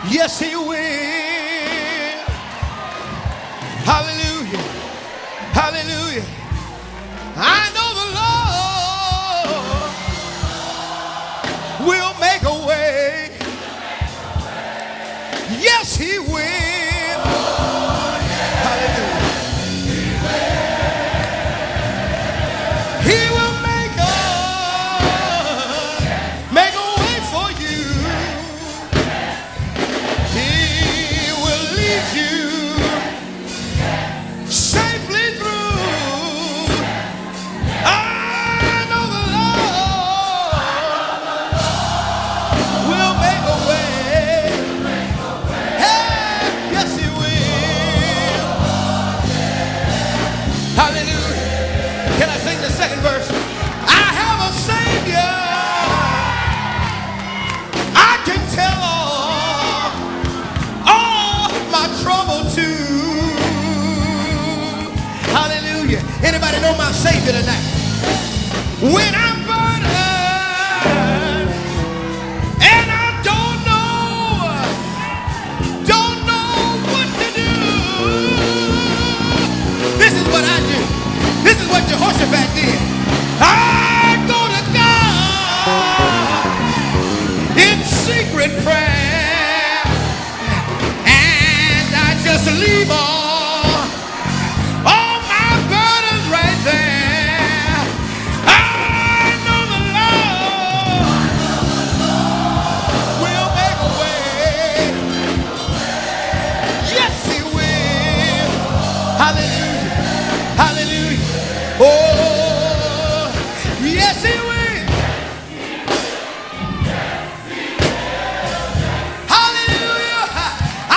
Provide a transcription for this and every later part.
Yes, he will. Hallelujah. Hallelujah. I know the Lord will make a way. Yes, he will. Hallelujah. He will make a way for you. He will lead you safely through. I know the Lord will make a way. Hey, yes, he will. Hallelujah. Can I sing the second verse? I have a Savior. I can tell all my trouble too. Hallelujah. Anybody know my Savior tonight? When I'm burdened and I don't know what to do, this is what I do. This is what Jehoshaphat did. I go to God in secret prayer, and I just leave all my burdens right there. I know the Lord will make a way. Yes, he will. Hallelujah. Hallelujah. Oh, yes, he will. Hallelujah. I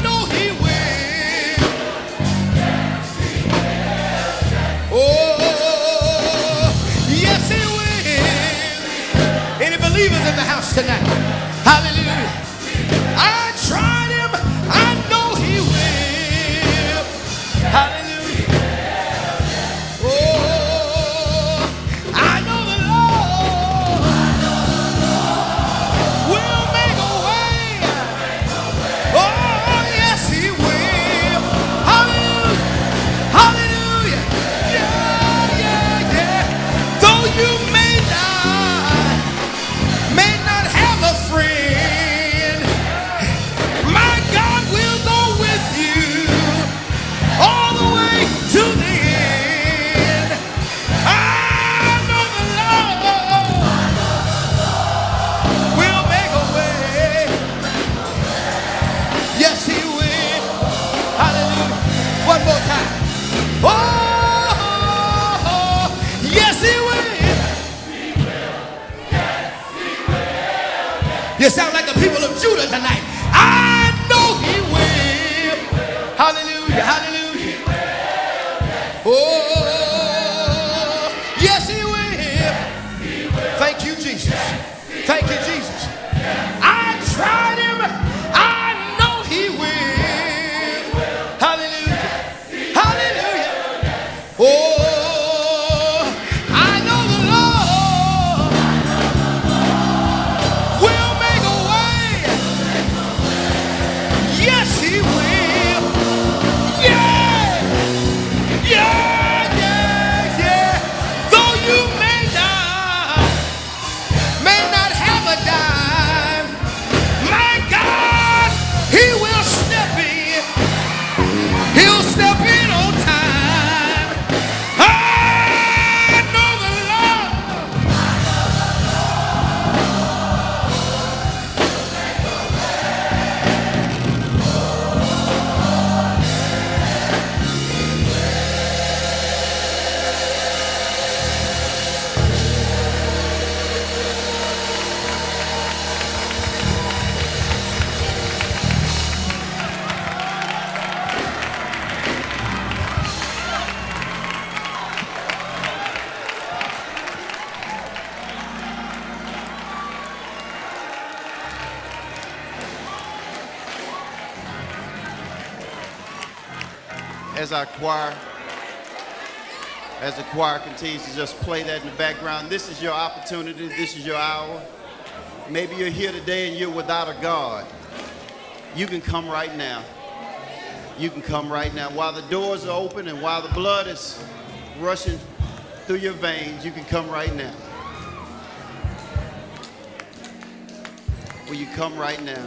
know he will. Oh, yes, he will. Any believers in the house tonight? Hallelujah. I tried him. I know he will. Hallelujah. Oh, I know the Lord will make a way. Oh, yes, he will. Hallelujah. Hallelujah. Yeah, yeah, yeah. Though you may not have a friend, my God will go with you all the way to the end. I know the Lord will make a way. Yes, he will. Hallelujah. One more time. Oh, yes, he will. You sound like the people of Judah tonight. I know he will. Hallelujah. Hallelujah. Oh, yes, he will. Thank you, Jesus. Thank you, Jesus. I tried him. I know he will. Hallelujah. Hallelujah. Oh, I know the Lord will make a way. Yes, he will. Yeah. Yeah, yeah, yeah. Though you may not have a dime, my God, he will step in. He'll step in on time. I know the Lord. As the choir continues to just play that in the background, this is your opportunity, this is your hour. Maybe you're here today and you're without a God. You can come right now. You can come right now. While the doors are open and while the blood is rushing through your veins, you can come right now. Will you come right now?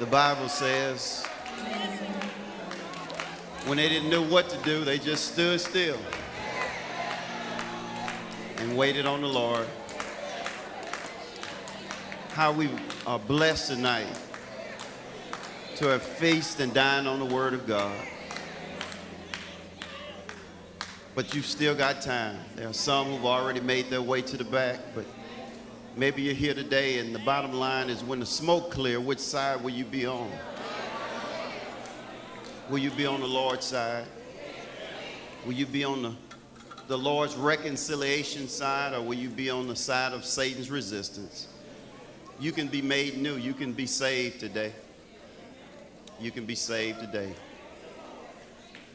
The Bible says when they didn't know what to do, they just stood still and waited on the Lord. How we are blessed tonight to have feasted and dined on the Word of God. But you've still got time. There are some who've already made their way to the back, but Maybe you're here today and the bottom line is when the smoke clear, which side will you be on? Will you be on the Lord's side? Will you be on the Lord's reconciliation side, or will you be on the side of Satan's resistance? You can be made new. You can be saved today. You can be saved today.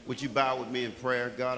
Would you bow with me in prayer? God,